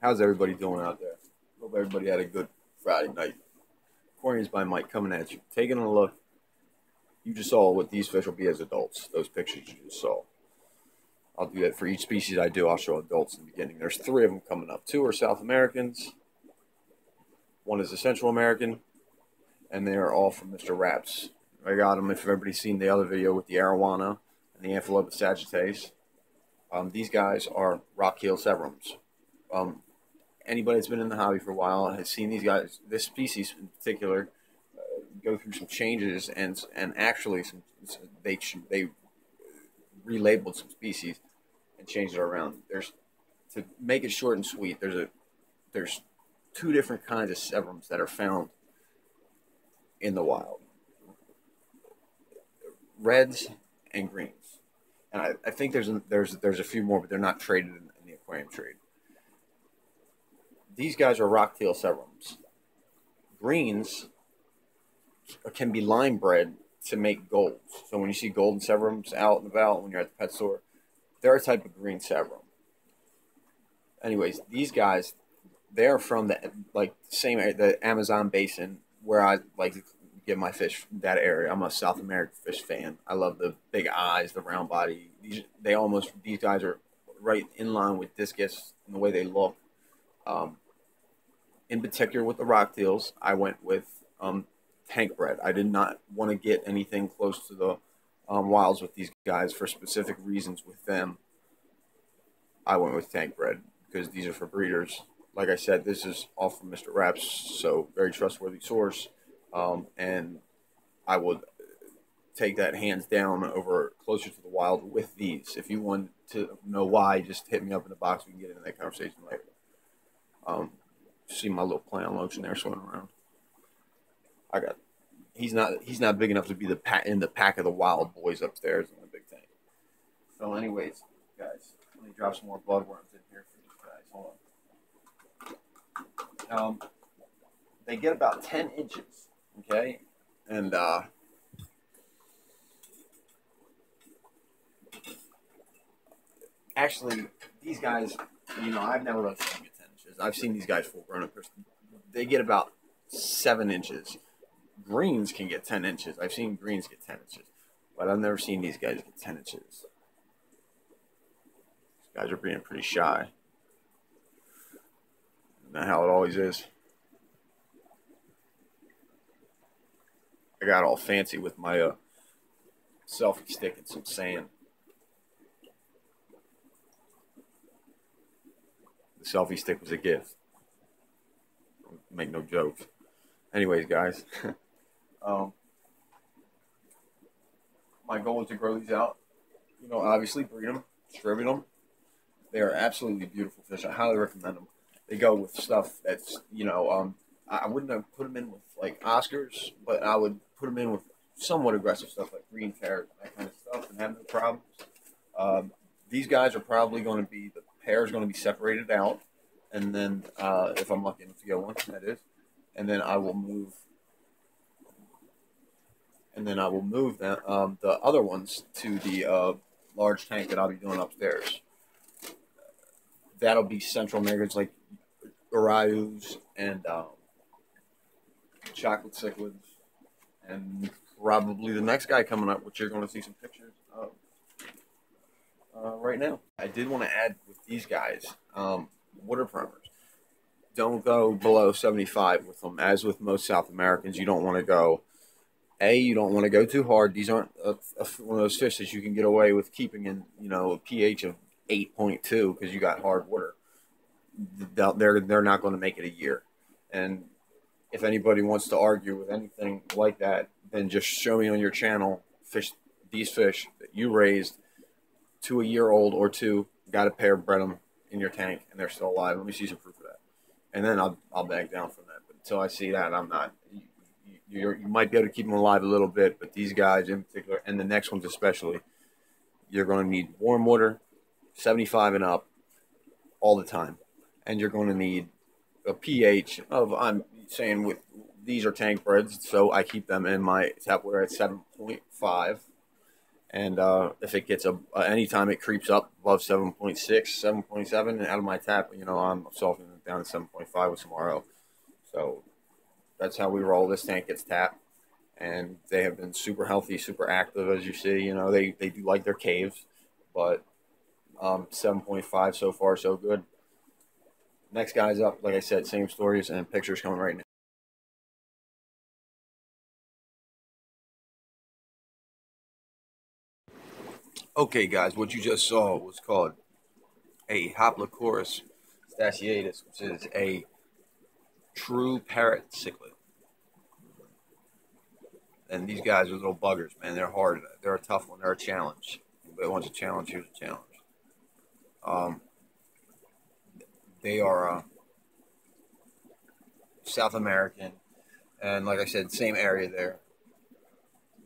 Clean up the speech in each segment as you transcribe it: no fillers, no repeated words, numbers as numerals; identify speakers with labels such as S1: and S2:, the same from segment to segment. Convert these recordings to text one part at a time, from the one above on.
S1: How's everybody doing out there? Hope everybody had a good Friday night. Aquariums by Mike coming at you. Taking a look. You just saw what these fish will be as adults. Those pictures you just saw. I'll do that for each species I do. I'll show adults in the beginning. There's 3 of them coming up. 2 are South Americans. 1 is a Central American. And they are all from Mr. Raps. I got them if everybody's seen the other video with the arowana and the amphilophus sagatae. These guys are roktiel sevrums. Anybody that's been in the hobby for a while has seen these guys, this species in particular, go through some changes and actually they relabeled some species and changed it around. To make it short and sweet, there's 2 different kinds of sevrums that are found in the wild: reds and greens. And I think there's a few more, but they're not traded in the aquarium trade. These guys are roktiel sevrums. Greens can be line bred to make golds. So when you see golden sevrums out and about when you're at the pet store, they're a type of green sevrum. Anyways, these guys, they're from the Amazon basin where I like to get my fish from that area. I'm a South American fish fan. I love the big eyes, the round body. These guys are right in line with discus in the way they look. In particular with the roktiels, I went with tank bred. I did not want to get anything close to the wilds with these guys for specific reasons. With them, I went with tank bred because these are for breeders. Like I said, this is all from Mr. Raps, so very trustworthy source. And I would take that hands down over closer to the wild with these. If you want to know why, just hit me up in the box. We can get into that conversation later. See my little clown lotion there swimming around. He's not big enough to be in the pack of the wild boys upstairs in the big tank. So anyways, guys, let me drop some more bloodworms in here for these guys. Hold on. They get about 10 inches, okay? And actually, these guys, I've never really seen them get 10 inches. I've seen these guys full grown up. They get about 7 inches. Greens can get 10 inches. I've seen greens get 10 inches. But I've never seen these guys get 10 inches. These guys are being pretty shy. Isn't that how it always is? I got all fancy with my selfie stick and some sand. The selfie stick was a gift. Make no jokes. Anyways, guys, my goal is to grow these out. Obviously breed them, distribute them. They are absolutely beautiful fish. I highly recommend them. They go with stuff that's, I wouldn't have put them in with like Oscars, but I would put them in with somewhat aggressive stuff like green parrots and that kind of stuff and have no problems. These guys are probably going to be, the pair is going to be separated out. And then, if I'm lucky enough to get one, that is. And then I will move. The other ones to the large tank that I'll be doing upstairs. That'll be Central Americans like Urayus and chocolate cichlids, and probably the next guy coming up, which you're going to see some pictures of right now. I did want to add with these guys, water primers. Don't go below 75 with them. As with most South Americans, you don't want to go. You don't want to go too hard. These aren't one of those fish that you can get away with keeping in, a pH of 8.2 because you got hard water. They're not going to make it a year. And if anybody wants to argue with anything like that, then just show me on your channel these fish that you raised to a year old or 2, got a pair, bred them in your tank, and they're still alive. Let me see some proof of that. And then I'll back down from that. But until I see that, I'm not. You might be able to keep them alive a little bit, but these guys in particular, and the next ones especially, you're going to need warm water, 75 and up, all the time. And you're going to need a pH of, I'm saying with these are tank breds, so I keep them in my tap water at 7.5. And if it gets anytime it creeps up above 7.6, 7.7 out of my tap, I'm softening the down to 7.5 with some RO. So that's how we roll. This tank gets tapped, and they have been super healthy, super active, as you see. You know, they do like their caves, but 7.5 so far, so good. Next guy's up, like I said, same stories and pictures coming right now. Okay, guys, what you just saw was called a Hoplarchus stachyatus, which is a true parrot cichlid. And these guys are little buggers, man. They're hard. They're a tough one. They're a challenge. Anybody wants a challenge, here's a challenge. Um, they are South American, and like I said, same area there,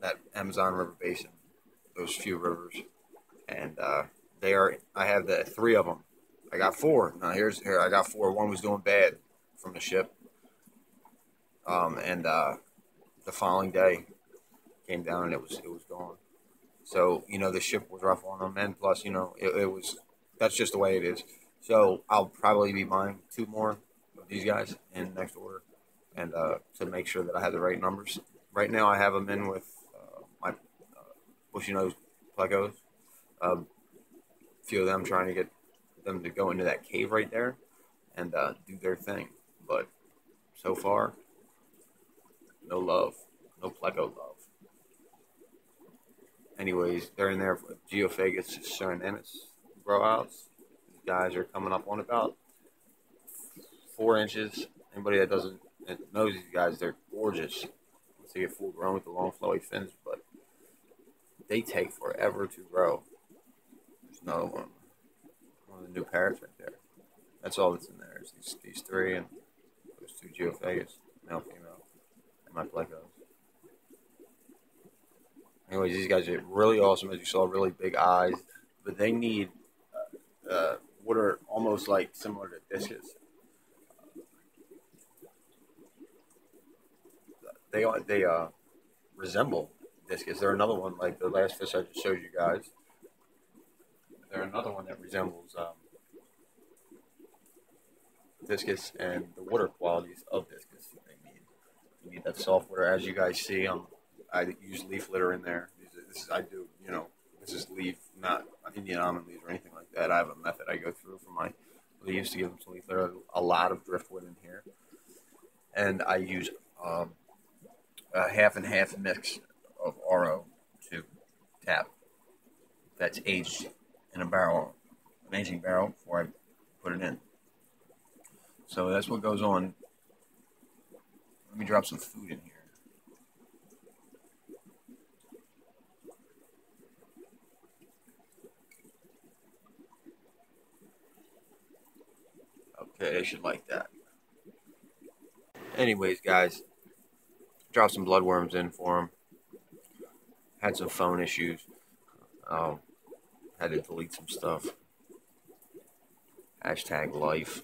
S1: that Amazon River basin, those few rivers, and they are. I have the 3 of them. I got 4. Now here I got 4. One was doing bad from the ship, and the following day came down and it was gone. So you know the ship was rough on them, and plus you know it was, that's just the way it is. So I'll probably be buying 2 more of these guys in next order, and to make sure that I have the right numbers. Right now I have them in with my bushy nose plecos. A few of them trying to get them to go into that cave right there and do their thing, but so far no love, no pleco love. Anyways, they're in there for Geophagus surinamus grow outs. These guys are coming up on about 4 inches. Anybody that doesn't knows these guys, they're gorgeous. Once they get full grown with the long flowy fins, but they take forever to grow. There's another one. One of the new parrots right there. That's all that's in there. Is these 3 and those 2 Geophagus, male, female, and my plecos. Anyways, these guys are really awesome, as you saw, really big eyes, but they need what are almost like similar to discus. They resemble discus. They're another one, like the last fish I just showed you guys. They're another one that resembles discus and the water qualities of discus. You need that soft water, as you guys see. I use leaf litter in there. This is leaf, not Indian almond leaves or anything like that. I have a method I go through for my leaves to give them some leaf litter. A lot of driftwood in here, and I use a half and half mix of RO to tap. That's aged in a barrel, an aging barrel, before I put it in. So that's what goes on. Let me drop some food in here. Okay, they should like that. Anyways, guys, dropped some bloodworms in for them. Had some phone issues. Had to delete some stuff. Hashtag life.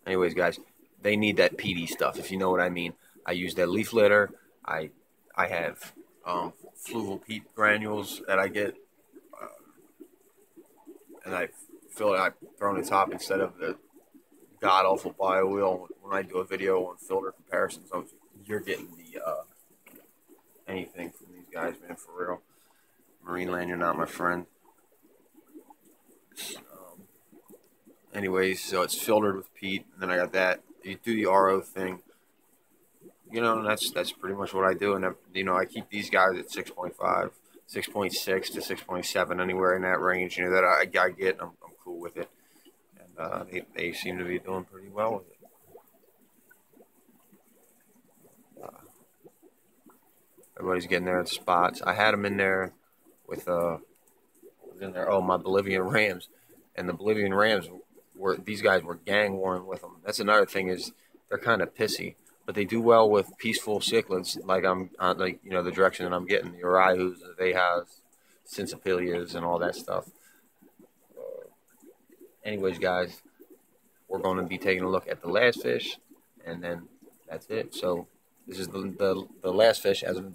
S1: Anyways, guys, they need that PD stuff, if you know what I mean. I use that leaf litter. I have fluval peat granules that I get, and I fill it. I throw on the top instead of the god awful bio oil. When I do a video on filter comparisons, you're getting the anything from these guys, man, for real. Marine land, you're not my friend. Anyways, so it's filtered with peat, and then I got that. You do the RO thing, you know, and that's pretty much what I do. And you know, I keep these guys at 6.5, 6.6 to 6.7, anywhere in that range. You know that I get. I'm cool with it, and they seem to be doing pretty well with it. Everybody's getting there in spots. I had them in there with my Bolivian rams, and the Bolivian rams these guys were gang warring with them. That's another thing, is they're kind of pissy, but they do well with peaceful cichlids. Like the direction that I'm getting, the Orihus, the Vehas, Syncypilias, and all that stuff. Anyways, guys, we're going to be taking a look at the last fish, and then that's it. So this is the last fish as of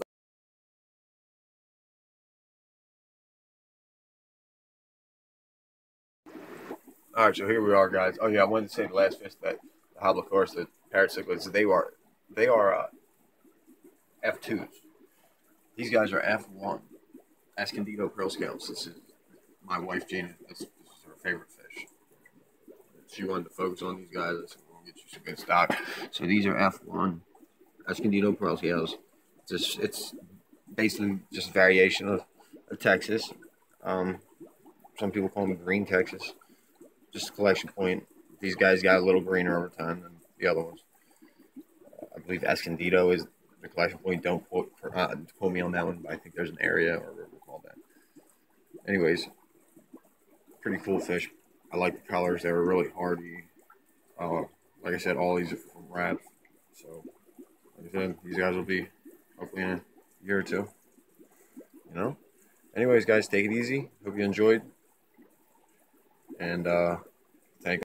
S1: All right, so here we are, guys. Oh yeah, I wanted to say the last fish that the Hoplarchus, the parrot cichlids, they are F2s. These guys are F1 Escondido pearlscales. This is my wife Gina. This is her favorite fish. She wanted to focus on these guys. I said, we'll get you some good stock. So these are F1 Escondido pearlscales. It's basically just variation of Texas. Um, some people call them green Texas. Just a collection point. These guys got a little greener over time than the other ones. I believe Escondido is the collection point. Don't quote me on that one, but I think there's an area or river called that. Anyways, pretty cool fish. I like the colors. They were really hardy. Like I said, all these are from wraps. So, like I said, these guys will be hopefully in a year or two. You know? Anyways, guys, take it easy. Hope you enjoyed. And